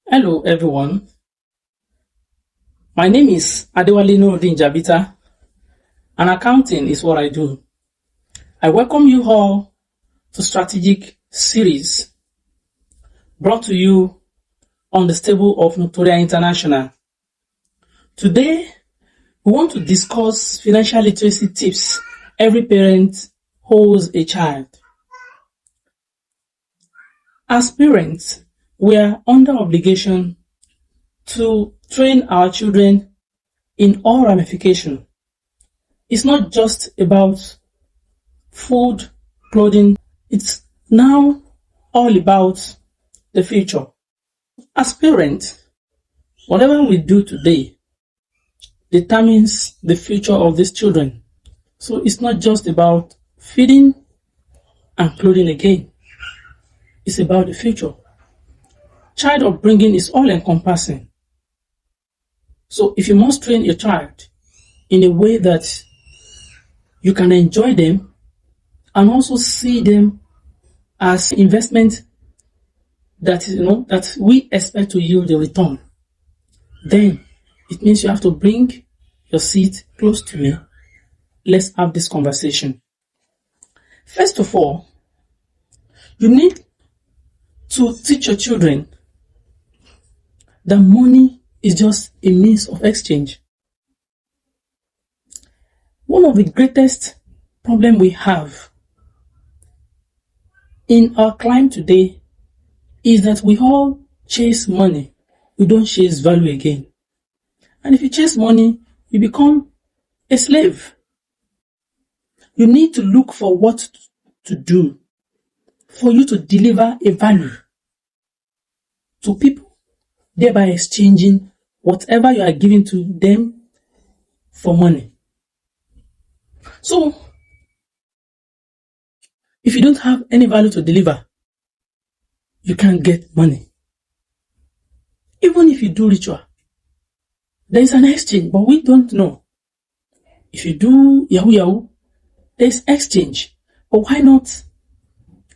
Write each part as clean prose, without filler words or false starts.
Hello everyone, my name is Adewale Nuruddin Jabita and accounting is what I do. I welcome you all to Strategic Series brought to you on the stable of Notoria International. Today, we want to discuss financial literacy tips every parent holds a child. As parents, we are under obligation to train our children in all ramifications. It's not just about food, clothing, it's now all about the future. As parents, whatever we do today determines the future of these children. So it's not just about feeding and clothing again. It's about the future. Child upbringing is all encompassing. So if you must train your child in a way that you can enjoy them and also see them as investment that we expect to yield a return, then it means you have to bring your seat close to me. Let's have this conversation. First of all, you need to teach your children that money is just a means of exchange. One of the greatest problems we have in our climate today is that we all chase money. We don't chase value again. And if you chase money, you become a slave. You need to look for what to do for you to deliver a value to people, thereby exchanging whatever you are giving to them for money. So, if you don't have any value to deliver, you can't get money. Even if you do ritual, there is an exchange, but we don't know. If you do Yahoo Yahoo, there is exchange. But why not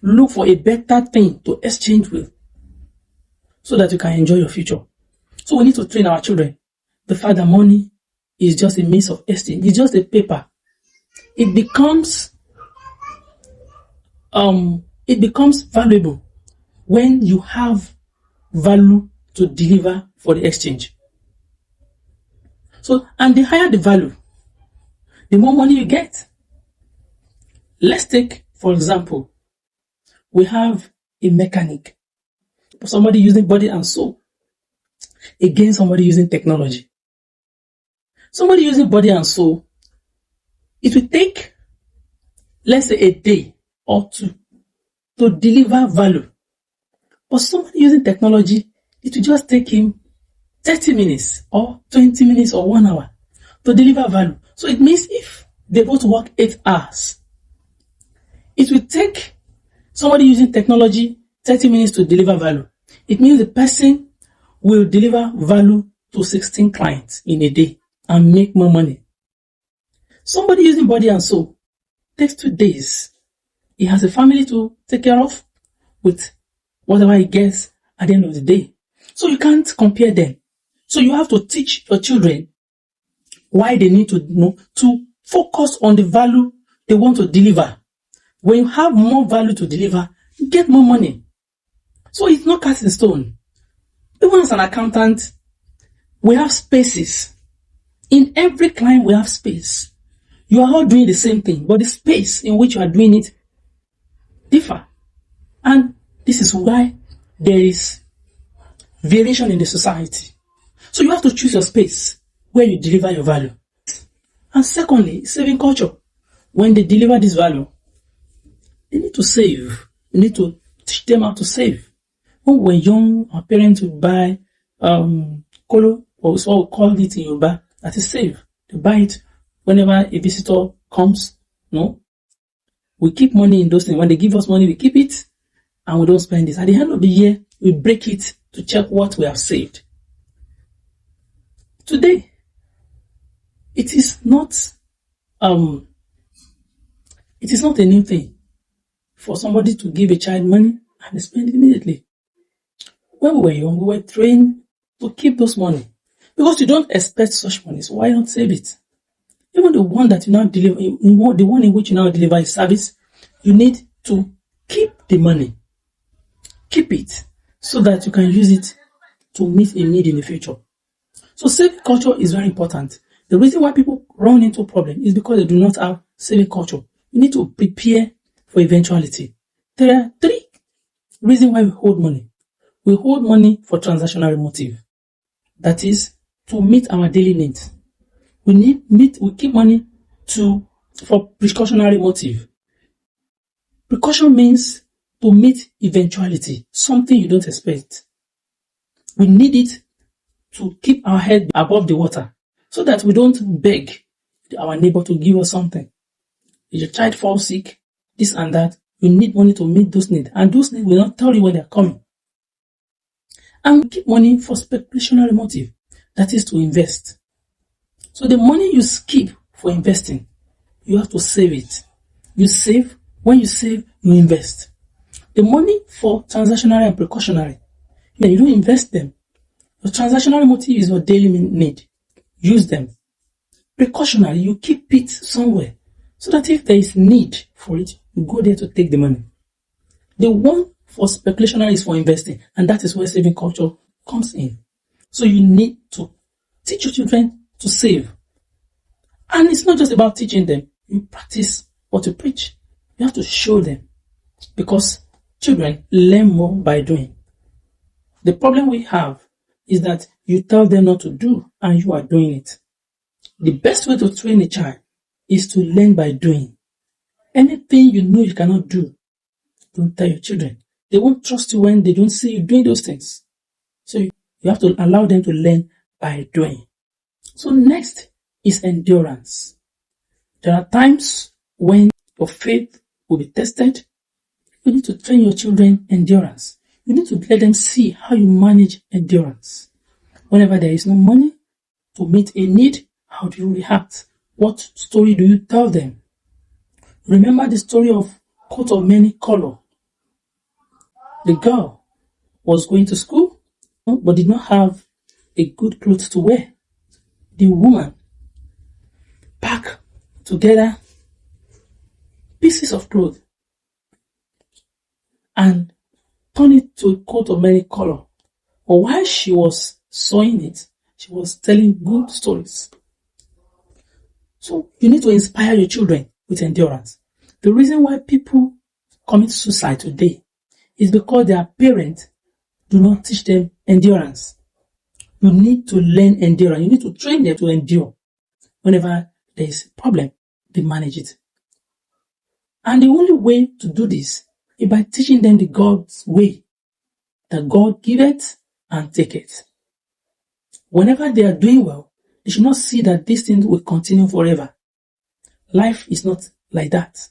look for a better thing to exchange with so that you can enjoy your future? So we need to train our children. The fact that money is just a means of exchange. It's just a paper. It becomes valuable when you have value to deliver for the exchange. So, and the higher the value, the more money you get. Let's take, for example, we have a mechanic, somebody using body and soul, against somebody using technology. Somebody using body and soul, it will take, let's say, a day or two to deliver value. But somebody using technology, it will just take him 30 minutes or 20 minutes or 1 hour to deliver value. So it means if they both work 8 hours, it will take somebody using technology 30 minutes to deliver value. It means the person will deliver value to 16 clients in a day and make more money. Somebody using body and soul takes 2 days. He has a family to take care of with whatever he gets at the end of the day. So you can't compare them. So you have to teach your children why they need to focus on the value they want to deliver. When you have more value to deliver, you get more money. So it's not cast in stone. Even as an accountant, we have spaces. In every client, we have space. You are all doing the same thing, but the space in which you are doing it differ. And this is why there is variation in the society. So you have to choose your space where you deliver your value. And secondly, saving culture. When they deliver this value, they need to save. You need to teach them how to save. When we were young, our parents would buy kolo, or what we call it in Yoruba, that is save. They buy it whenever a visitor comes. No, we keep money in those things. When they give us money, we keep it and we don't spend it. At the end of the year, we break it to check what we have saved. Today, it is not a new thing for somebody to give a child money and spend it immediately. When we were young, we were trained to keep those money because you don't expect such money. So why not save it? Even the one that you now deliver, the one in which you now deliver a service, you need to keep the money. Keep it so that you can use it to meet a need in the future. So saving culture is very important. The reason why people run into problem is because they do not have saving culture. You need to prepare for eventuality. There are 3 reasons why we hold money. We hold money for transactional motive. That is to meet our daily needs. We keep money for precautionary motive. Precaution means to meet eventuality, something you don't expect. We need it to keep our head above the water so that we don't beg our neighbor to give us something. If your child falls sick, this and that, you need money to meet those needs. And those needs will not tell you when they're coming. And we keep money for speculationary motive, that is to invest. So the money you keep for investing, you have to save it. You save. When you save, you invest. The money for transactional and precautionary, you don't invest them. Your transactional motive is your daily need. Use them. Precautionary, you keep it somewhere so that if there is need for it, you go there to take the money. The one for speculationary is for investing, and that is where saving culture comes in. So you need to teach your children to save. And it's not just about teaching them. You practice what you preach. You have to show them, because children learn more by doing. The problem we have is that you tell them not to do and you are doing it. The best way to train a child is to learn by doing. Anything you know you cannot do, don't tell your children. They won't trust you when they don't see you doing those things. So you have to allow them to learn by doing. So next is endurance. There are times when your faith will be tested. You need to train your children endurance. You need to let them see how you manage endurance. Whenever there is no money to meet a need, how do you react? What story do you tell them? Remember the story of coat of many colors. The girl was going to school but did not have a good clothes to wear. The woman packed together pieces of cloth and turned it to a coat of many colors. But while she was sewing it, she was telling good stories. So you need to inspire your children with endurance. The reason why people commit suicide today is because their parents do not teach them endurance. You need to learn endurance. You need to train them to endure. Whenever there is a problem, they manage it. And the only way to do this is by teaching them the God's way. That God giveth and taketh. Whenever they are doing well, they should not see that this thing will continue forever. Life is not like that.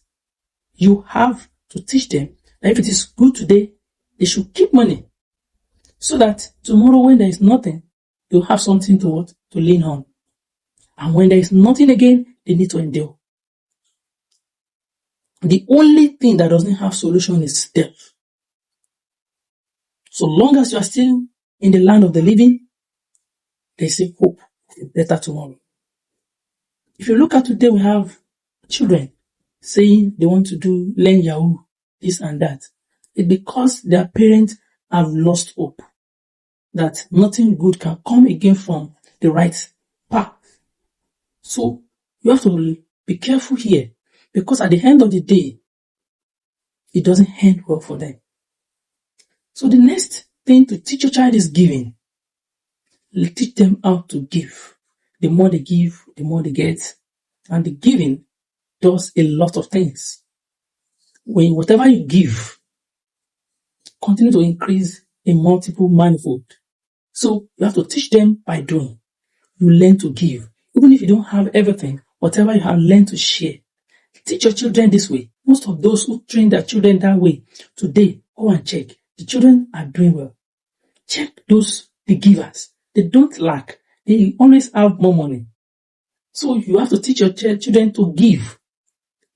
You have to teach them that if it is good today, they should keep money. So that tomorrow when there is nothing, they'll have something to lean on. And when there is nothing again, they need to endure. The only thing that doesn't have solution is death. So long as you are still in the land of the living, there is a hope for a better tomorrow. If you look at today, we have children saying they want to learn Yahoo, this and that. It's because their parents have lost hope that nothing good can come again from the right path. So you have to be careful here, because at the end of the day, it doesn't end well for them. So the next thing to teach your child is giving. Teach them how to give. The more they give, the more they get. And the giving does a lot of things. When whatever you give, continue to increase in multiple manifold. So you have to teach them by doing. You learn to give. Even if you don't have everything, whatever you have, learn to share. Teach your children this way. Most of those who train their children that way, today, go and check. The children are doing well. Check the givers. They don't lack. They always have more money. So you have to teach your children to give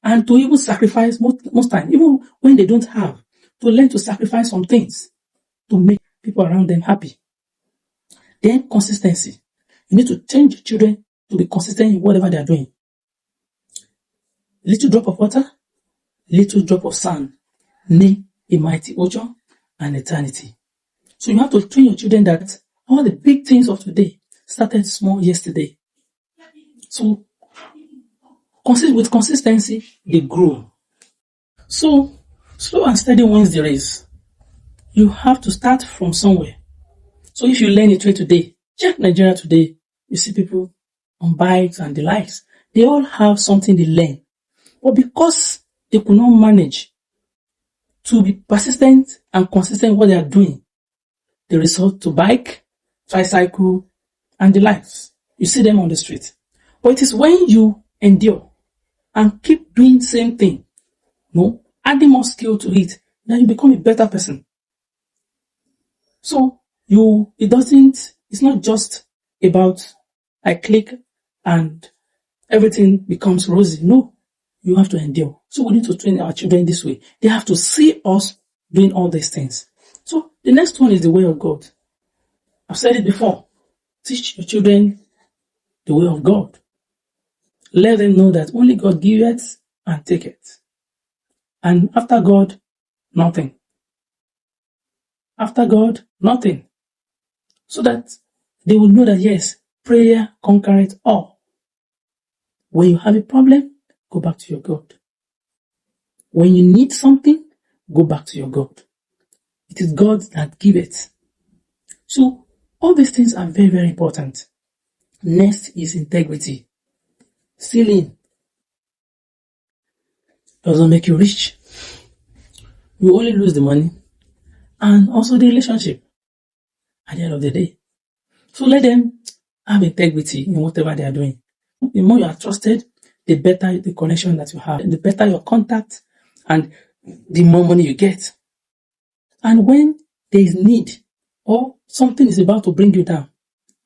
and to even sacrifice most time, even when they don't have, to learn to sacrifice some things to make people around them happy. Then consistency. You need to train your children to be consistent in whatever they are doing. Little drop of water, little drop of sand, name a mighty ocean and eternity. So you have to train your children that all the big things of today started small yesterday. So with consistency, they grow. So slow and steady wins the race. You have to start from somewhere. So if you learn a trade today, check Nigeria today, you see people on bikes and the likes. They all have something they learn. But because they could not manage to be persistent and consistent in what they are doing, they resort to bike, tricycle, and the likes. You see them on the street. But it is when you endure and keep doing the same thing, adding more skill to it, then you become a better person. So it's not just about I click and everything becomes rosy. No, you have to endure. So we need to train our children this way. They have to see us doing all these things. So the next one is the way of God. I've said it before. Teach your children the way of God. Let them know that only God giveth and taketh. And after God, nothing. After God, nothing. So that they will know that yes, prayer conquereth all. When you have a problem, go back to your God. When you need something, go back to your God. It is God that giveth. So all these things are very, very important. Next is integrity. Stealing doesn't make you rich. You only lose the money and also the relationship at the end of the day. So let them have integrity in whatever they are doing. The more you are trusted, the better the connection that you have, the better your contact, and the more money you get. And when there is need or something is about to bring you down,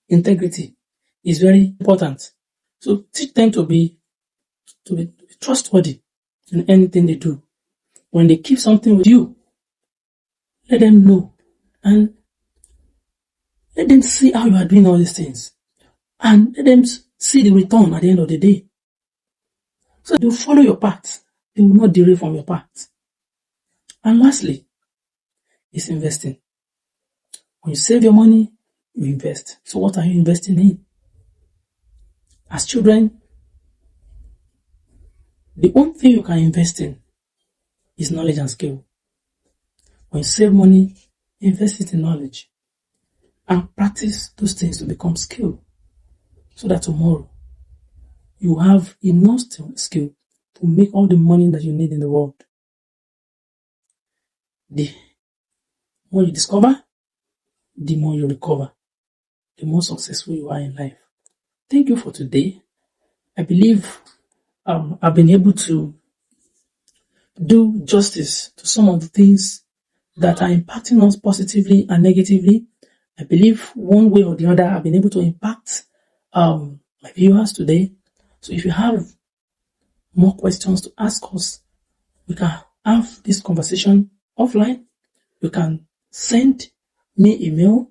integrity is very important. So teach them to be trustworthy in anything they do. When they keep something with you, let them know and let them see how you are doing all these things. And let them see the return at the end of the day. So they'll follow your path. They will not derail from your path. And lastly, is investing. When you save your money, you invest. So what are you investing in? As children, the only thing you can invest in is knowledge and skill. When you save money, invest it in knowledge. And practice those things to become skill. So that tomorrow, you have enough skill to make all the money that you need in the world. The more you discover, the more you recover. The more successful you are in life. Thank you for today. I believe I've been able to do justice to some of the things that are impacting us positively and negatively. I believe one way or the other I've been able to impact my viewers today. So if you have more questions to ask us, we can have this conversation offline. You can send me email.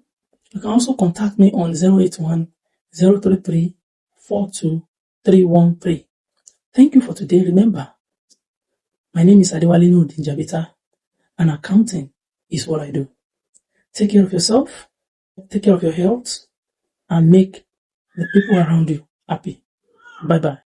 You can also contact me on 081 033 42313. Thank you for today. Remember, my name is Adewale Nudin Jabita, and accounting is what I do. Take care of yourself, take care of your health, and make the people around you happy. Bye-bye.